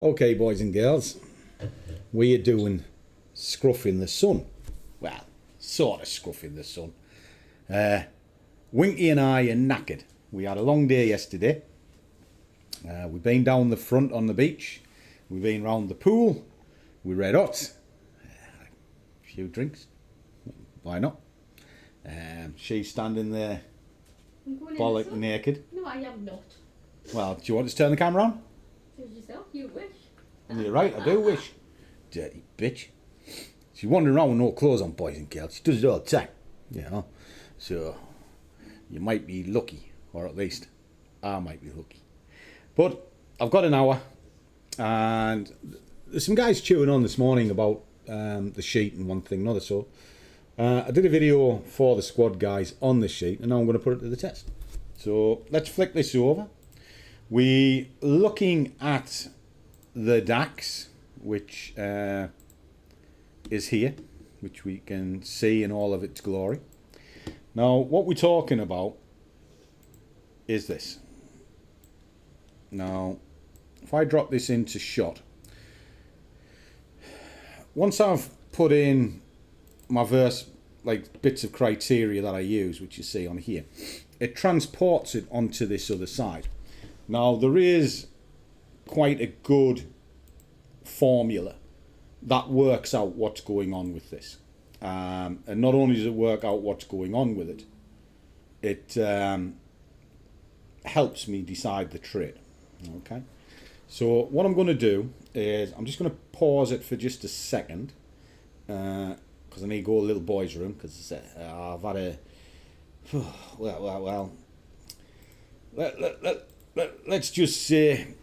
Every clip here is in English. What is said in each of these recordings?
Okay, boys and girls, we are doing scruff in the sun. Well, sort of scruff in the sun. Winky and I are knackered. We had a long day yesterday. We've been down the front on the beach. We've been round the pool. We red hot. A few drinks. Why not? She's standing there, bollock naked. No, I am not. Well, do you want us to turn the camera on? Choose yourself, you wish. You're right, I do wish. Dirty bitch. She's wandering around with no clothes on, boys and girls. She does it all the time, you know. So, you might be lucky, or at least I might be lucky. But I've got an hour, and there's some guys chewing on this morning about the sheet and one thing and another. So, I did a video for the squad guys on the sheet, and now I'm going to put it to the test. So, let's flick this over. We're looking at the DAX, which is here, which we can see in all of its glory. Now, what we're talking about is this. Now, if I drop this into shot, once I've put in my bits of criteria that I use, which you see on here, it transports it onto this other side. Now, there is quite a good formula that works out what's going on with this. And not only does it work out what's going on with it, it helps me decide the trade. Okay. So what I'm going to do is I'm just going to pause it for just a second, because I need to go to a little boy's room, because I've had a let's just say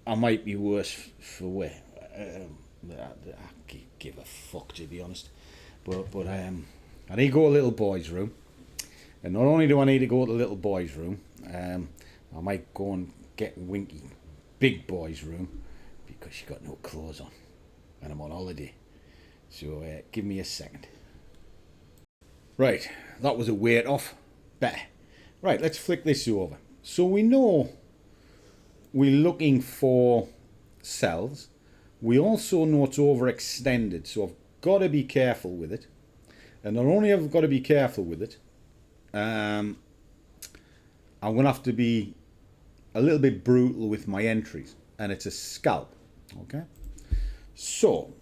I might be worse for wear. I give a fuck, to be honest. But I need to go to a little boy's room, and not only do I need to go to the little boy's room, I might go and get Winky, big boy's room, because she got no clothes on, and I'm on holiday. So give me a second. Right, that was a weight off. Better. Right, let's flick this over. So we know we're looking for cells. We also know it's overextended, so I've got to be careful with it. And not only have I got to be careful with it, I'm going to have to be a little bit brutal with my entries. And it's a scalp, okay? So,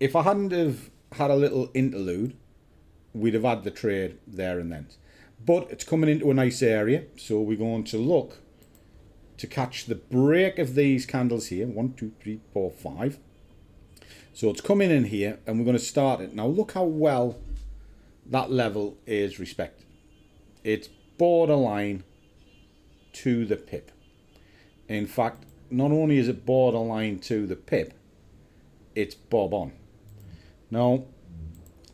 if I hadn't have had a little interlude, we'd have had the trade there and then. But it's coming into a nice area, so we're going to look to catch the break of these candles here. 1, 2, 3, 4, 5. So it's coming in here, and we're going to start it. Now look how well that level is respected. It's borderline to the pip. In fact, not only is it borderline to the pip, it's bob on. Now,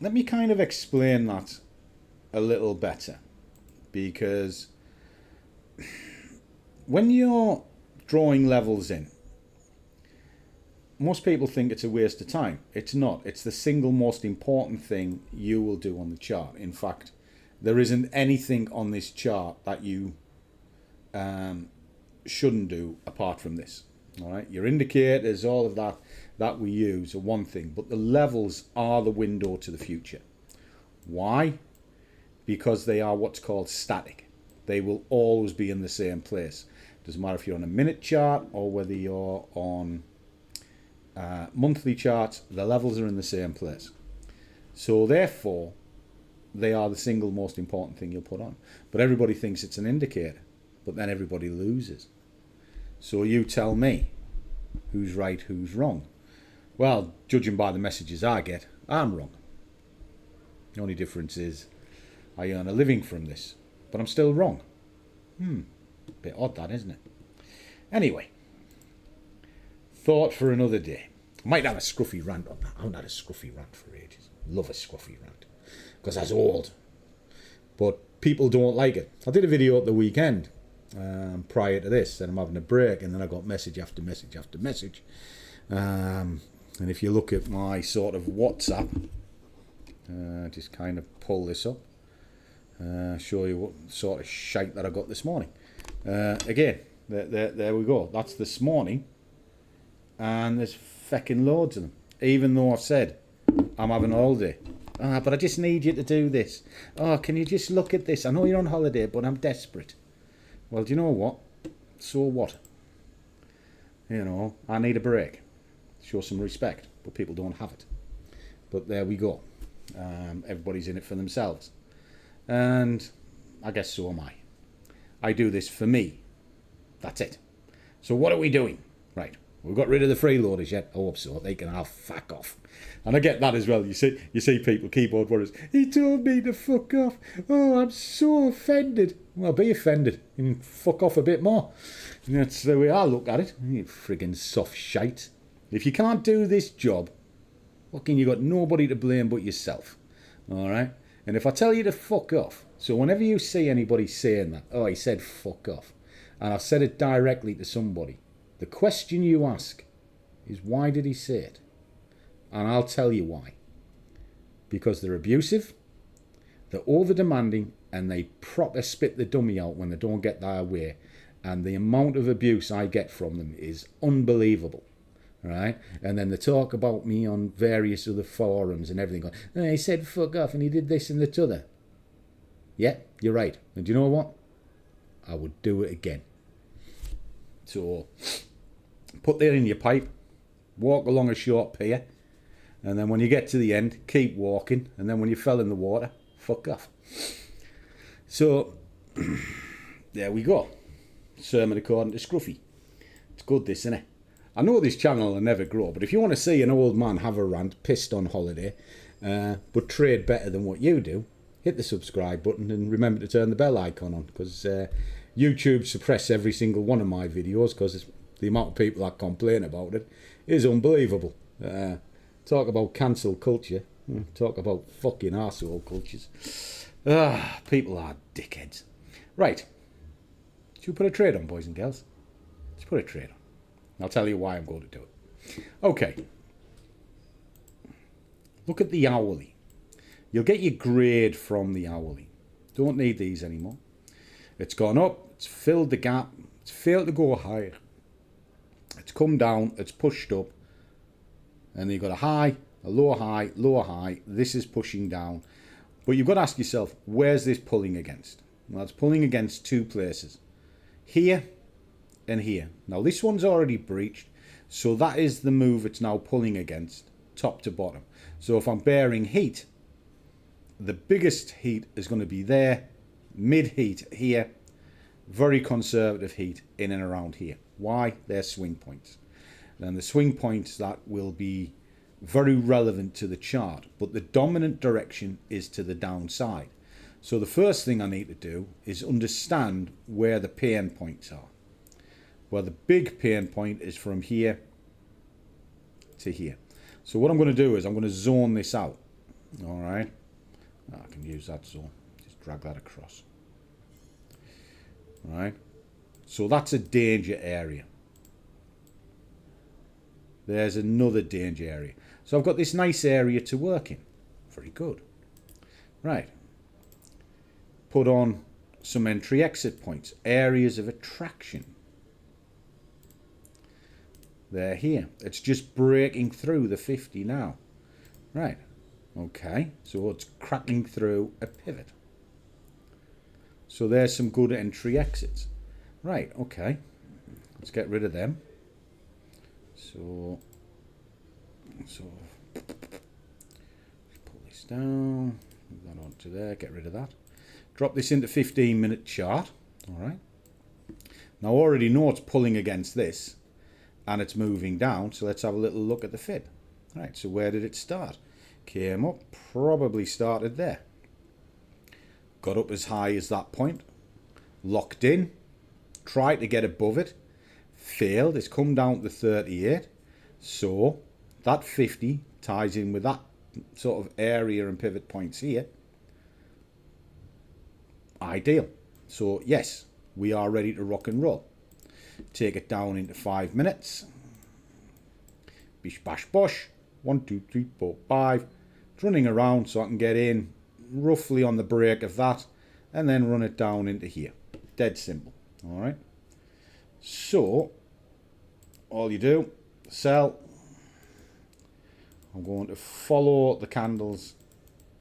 let me kind of explain that a little better, because when you're drawing levels in, most people think it's a waste of time. It's not. It's the single most important thing you will do on the chart. In fact, there isn't anything on this chart that you shouldn't do apart from this. All right, your indicators, all of that we use are one thing, but the levels are the window to the future. Why? Because they are what's called static. They will always be in the same place. Doesn't matter if you're on a minute chart or whether you're on monthly charts, the levels are in the same place. So therefore, they are the single most important thing you'll put on. But everybody thinks it's an indicator, but then everybody loses. So you tell me who's right, who's wrong. Well, judging by the messages I get, I'm wrong. The only difference is I earn a living from this, but I'm still wrong. Bit odd that, isn't it? Anyway, thought for another day. I might have a scruffy rant on that. I haven't had a scruffy rant for ages. Love a scruffy rant, because that's old. But people don't like it. I did a video at the weekend prior to this, and I'm having a break, and then I got message after message after message. And if you look at my sort of WhatsApp, just kind of pull this up, show you what sort of shite that I got this morning. Again, there we go. That's this morning. and there's fecking loads of them. Even though I've said I'm having a holiday. But I just need you to do this. Oh, can you just look at this? I know you're on holiday, but I'm desperate. Well, do you know what? So what? You know, I need a break. Show some respect, but people don't have it. But there we go. Everybody's in it for themselves. And I guess so am I. I do this for me. That's it. So what are we doing? Right. We've got rid of the freeloaders yet. I hope so. They can have fuck off. And I get that as well. You see people, keyboard warriors. He told me to fuck off. Oh, I'm so offended. Well, be offended. You can fuck off a bit more. And that's the way I look at it. You friggin' soft shite. If you can't do this job, fucking you got nobody to blame but yourself. All right? And if I tell you to fuck off, so whenever you see anybody saying that, oh, he said fuck off, and I've said it directly to somebody, the question you ask is, why did he say it? And I'll tell you why. Because they're abusive, they're over-demanding, and they proper spit the dummy out when they don't get their way. And the amount of abuse I get from them is unbelievable. Right? And then they talk about me on various other forums and everything. Going, oh, he said fuck off and he did this and that other. Yeah, you're right. And do you know what? I would do it again. So, put that in your pipe, walk along a short pier, and then when you get to the end, keep walking, and then when you fell in the water, fuck off. So, there we go. Sermon according to Scruffy. It's good, this, isn't it? I know this channel will never grow, but if you want to see an old man have a rant, pissed on holiday, but trade better than what you do, hit the subscribe button and remember to turn the bell icon on, because YouTube suppress every single one of my videos because the amount of people that complain about it is unbelievable. Talk about cancel culture. Talk about fucking arsehole cultures. People are dickheads. Right. Should we put a trade on, boys and girls? Let's put a trade on. I'll tell you why I'm going to do it. Okay. Look at the hourly. You'll get your grade from the hourly. Don't need these anymore. It's gone up. It's filled the gap. It's failed to go higher. It's come down. It's pushed up. And then you've got a high, a lower high, lower high. This is pushing down. But you've got to ask yourself, where's this pulling against? Well, it's pulling against two places. Here and here. Now this one's already breached, so that is the move it's now pulling against, top to bottom. So if I'm bearing heat, the biggest heat is going to be there, mid heat here, very conservative heat in and around here. Why? They're swing points. And the swing points that will be very relevant to the chart, but the dominant direction is to the downside. So the first thing I need to do is understand where the pain points are. Well, the big pain point is from here to here. So what I'm going to do is I'm going to zone this out. All right. I can use that zone. Just drag that across. All right. So that's a danger area. There's another danger area. So I've got this nice area to work in. Very good. Right. Put on some entry exit points. Areas of attraction. They're here. It's just breaking through the 50 now. Right. Okay. So it's cracking through a pivot. So there's some good entry exits. Right. Okay. Let's get rid of them. So pull this down. Move that onto there. Get rid of that. Drop this into 15-minute chart. All right. Now I already know it's pulling against this. And it's moving down, so let's have a little look at the fib. Right, so where did it start? Came up, probably started there. Got up as high as that point. Locked in. Tried to get above it. Failed. It's come down to 38. So that 50 ties in with that sort of area and pivot points here. Ideal. So yes, we are ready to rock and roll. Take it down into 5 minutes. Bish bash bosh. 1, 2, 3, 4, 5. It's running around so I can get in roughly on the break of that and then run it down into here. Dead simple. Alright. So all you do sell. I'm going to follow the candles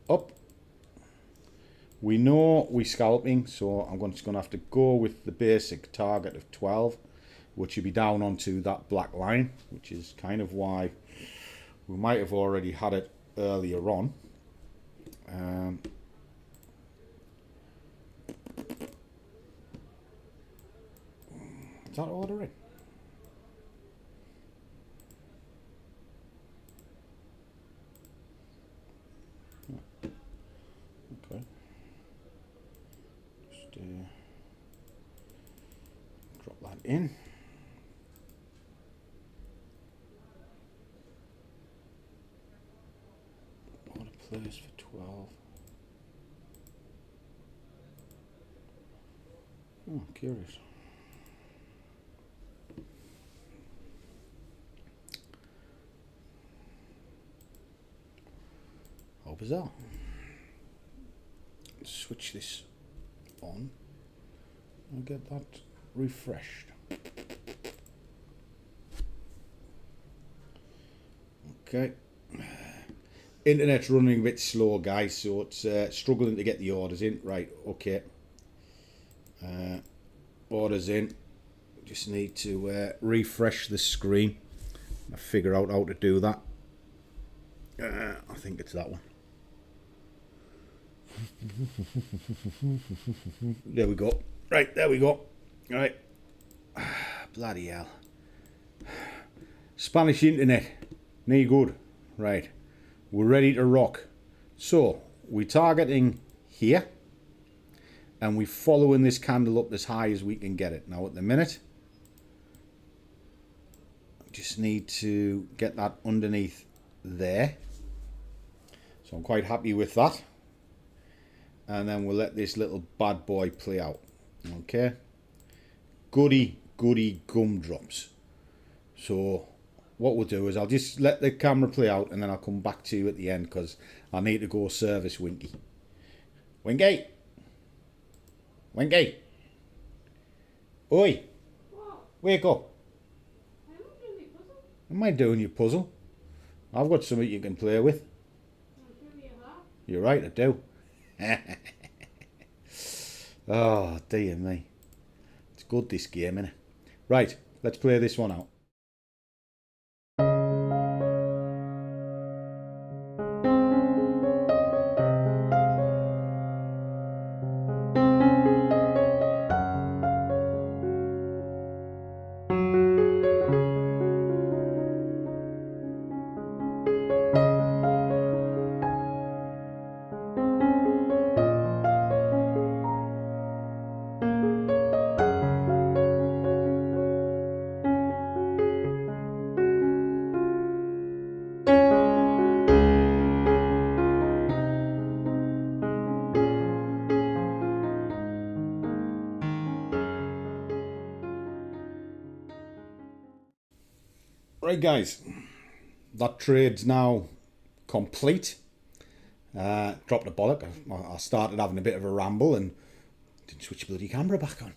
up. We know we're scalping, so I'm just going to have to go with the basic target of 12, which would be down onto that black line, which is kind of why we might have already had it earlier on. Is that order in? Okay. Just drop that in. What a place for 12. Oh, curious. How bizarre. Switch this on and get that refreshed. Okay. Internet's running a bit slow, guys, so it's struggling to get the orders in. Right, okay. Orders in. Just need to refresh the screen. I'll figure out how to do that. I think it's that one. There we go. Right, there we go. Right. Bloody hell. Spanish internet. No good. Right. We're ready to rock. So, we're targeting here. And we're following this candle up as high as we can get it. Now, at the minute, just need to get that underneath there. So, I'm quite happy with that. And then we'll let this little bad boy play out. Okay. Goody gumdrops. So what we'll do is I'll just let the camera play out and then I'll come back to you at the end because I need to go service Winky. Winky! Winky! Oi! What? Wake up! I'm not doing my puzzle. Am I doing your puzzle? I've got something you can play with. Give me a laugh. You're right, I do. Oh, dear me. It's good, this game, innit? Right, let's play this one out. Right, guys, that trade's now complete. Dropped a bollock. I started having a bit of a ramble and didn't switch the bloody camera back on.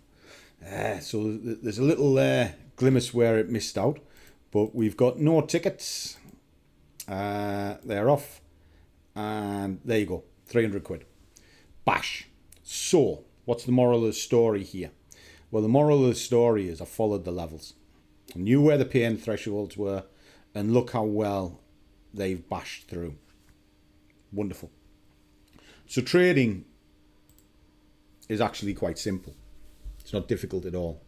So there's a little glimpse where it missed out, but we've got no tickets. They're off, and there you go, 300 quid. Bash. So, what's the moral of the story here? Well, the moral of the story is I followed the levels. I knew where the pain thresholds were, and look how well they've bashed through. Wonderful. So trading is actually quite simple. It's not difficult at all.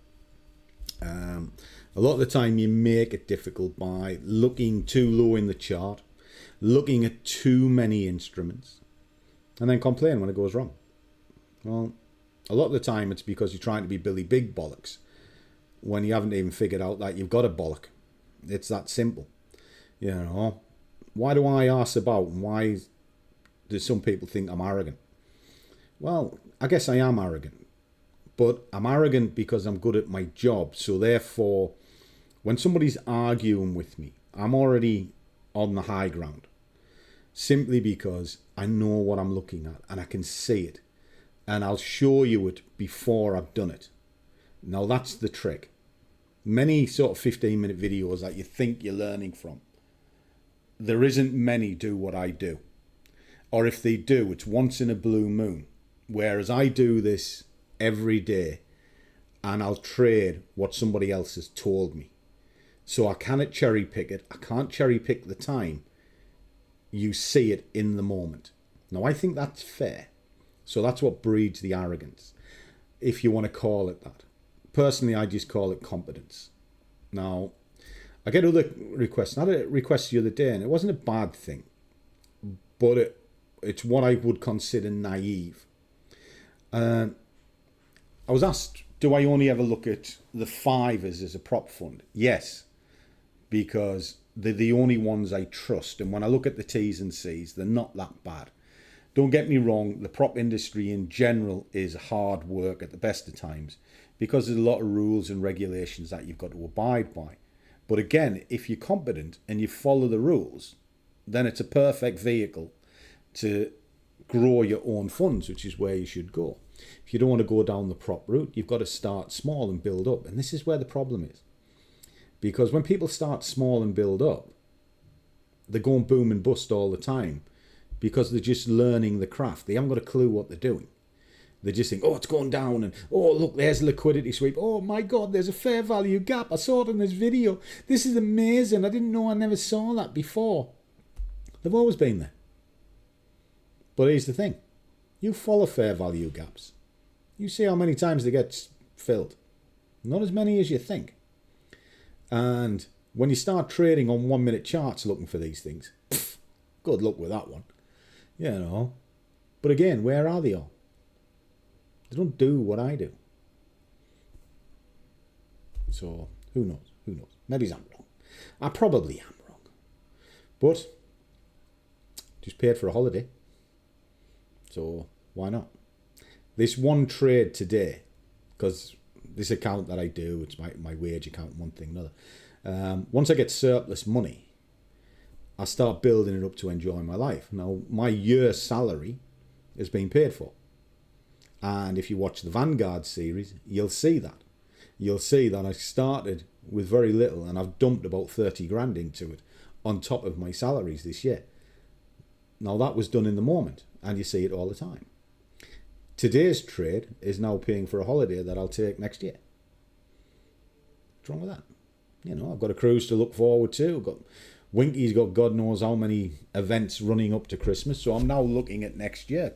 A lot of the time you make it difficult by looking too low in the chart, looking at too many instruments, and then complain when it goes wrong. Well, a lot of the time it's because you're trying to be Billy Big Bollocks when you haven't even figured out that you've got a bollock. It's that simple. You know, why do I arse about and why do some people think I'm arrogant? Well, I guess I am arrogant. But I'm arrogant because I'm good at my job. So therefore, when somebody's arguing with me, I'm already on the high ground. Simply because I know what I'm looking at and I can see it. And I'll show you it before I've done it. Now that's the trick. Many sort of 15-minute videos that you think you're learning from, there isn't many do what I do. Or if they do, it's once in a blue moon. Whereas I do this every day and I'll trade what somebody else has told me. So I cannot cherry pick it. I can't cherry pick the time. You see it in the moment. Now, I think that's fair. So that's what breeds the arrogance, if you want to call it that. Personally, I just call it competence. Now, I get other requests. I had a request the other day, and it wasn't a bad thing, but it's what I would consider naive. I was asked, do I only ever look at the fivers as a prop fund? Yes, because they're the only ones I trust. And when I look at the T's and C's, they're not that bad. Don't get me wrong, the prop industry in general is hard work at the best of times because there's a lot of rules and regulations that you've got to abide by. But again, if you're competent and you follow the rules, then it's a perfect vehicle to grow your own funds, which is where you should go. If you don't want to go down the prop route, you've got to start small and build up. And this is where the problem is. Because when people start small and build up, they're going boom and bust all the time because they're just learning the craft. They haven't got a clue what they're doing. They just think, oh, it's going down, and oh, look, there's a liquidity sweep. Oh my God, there's a fair value gap. I saw it in this video. This is amazing. I didn't know, I never saw that before. They've always been there. But here's the thing. You follow fair value gaps. You see how many times they get filled. Not as many as you think. And when you start trading on 1 minute charts looking for these things, good luck with that one. You know. But again, where are they all? They don't do what I do. So, who knows? Who knows? Maybe I'm wrong. I probably am wrong. But, just paid for a holiday. So, why not? This one trade today, because this account that I do, it's my wage account, one thing, another. Once I get surplus money, I start building it up to enjoy my life. Now, my year's salary is being paid for. And if you watch the Vanguard series, you'll see that. You'll see that I started with very little and I've dumped about 30 grand into it on top of my salaries this year. Now, that was done in the moment, and you see it all the time. Today's trade is now paying for a holiday that I'll take next year. What's wrong with that? You know, I've got a cruise to look forward to. I've got Winky's got God knows how many events running up to Christmas. So I'm now looking at next year,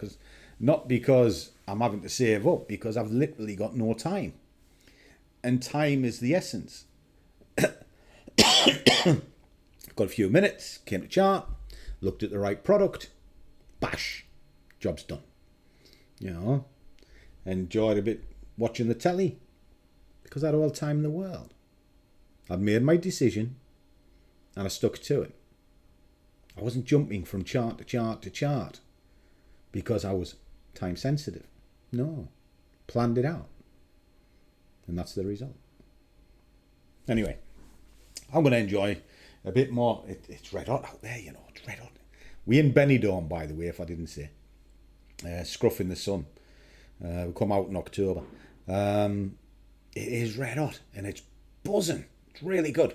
not because I'm having to save up, because I've literally got no time. And time is the essence. Got a few minutes, came to chart, looked at the right product, bash, job's done. You know, enjoyed a bit watching the telly because I had all the time in the world. I'd made my decision and I stuck to it. I wasn't jumping from chart to chart to chart because I was time sensitive. No, planned it out. And that's the result. Anyway, I'm going to enjoy a bit more. It's red hot out there, you know. It's red hot. We in Benidorm, by the way, if I didn't say. Scruff in the sun. We come out in October. It is red hot and it's buzzing. It's really good.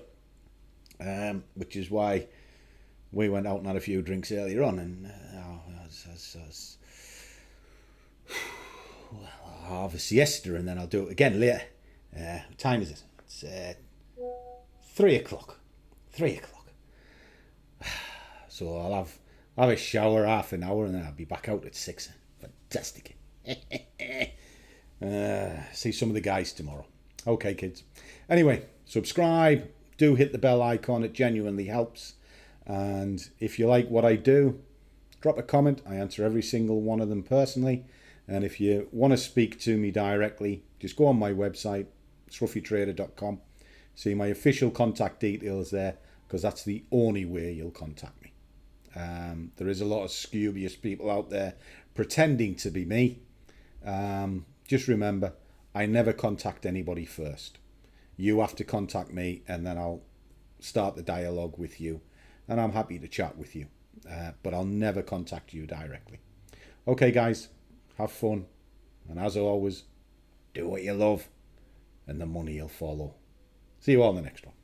Which is why we went out and had a few drinks earlier on, and I'll have a siesta and then I'll do it again later. What time is it? It's 3 o'clock. 3 o'clock. So I'll have a shower, half an hour, and then I'll be back out at 6. Fantastic. See some of the guys tomorrow. Okay, kids. Anyway, subscribe. Do hit the bell icon. It genuinely helps. And if you like what I do, drop a comment. I answer every single one of them personally. And if you want to speak to me directly, just go on my website, scruffytrader.com. See my official contact details there, because that's the only way you'll contact me. There is a lot of spurious people out there pretending to be me. Just remember, I never contact anybody first. You have to contact me, and then I'll start the dialogue with you. And I'm happy to chat with you. But I'll never contact you directly. Okay, guys, have fun. And as always, do what you love, and the money will follow. See you all in the next one.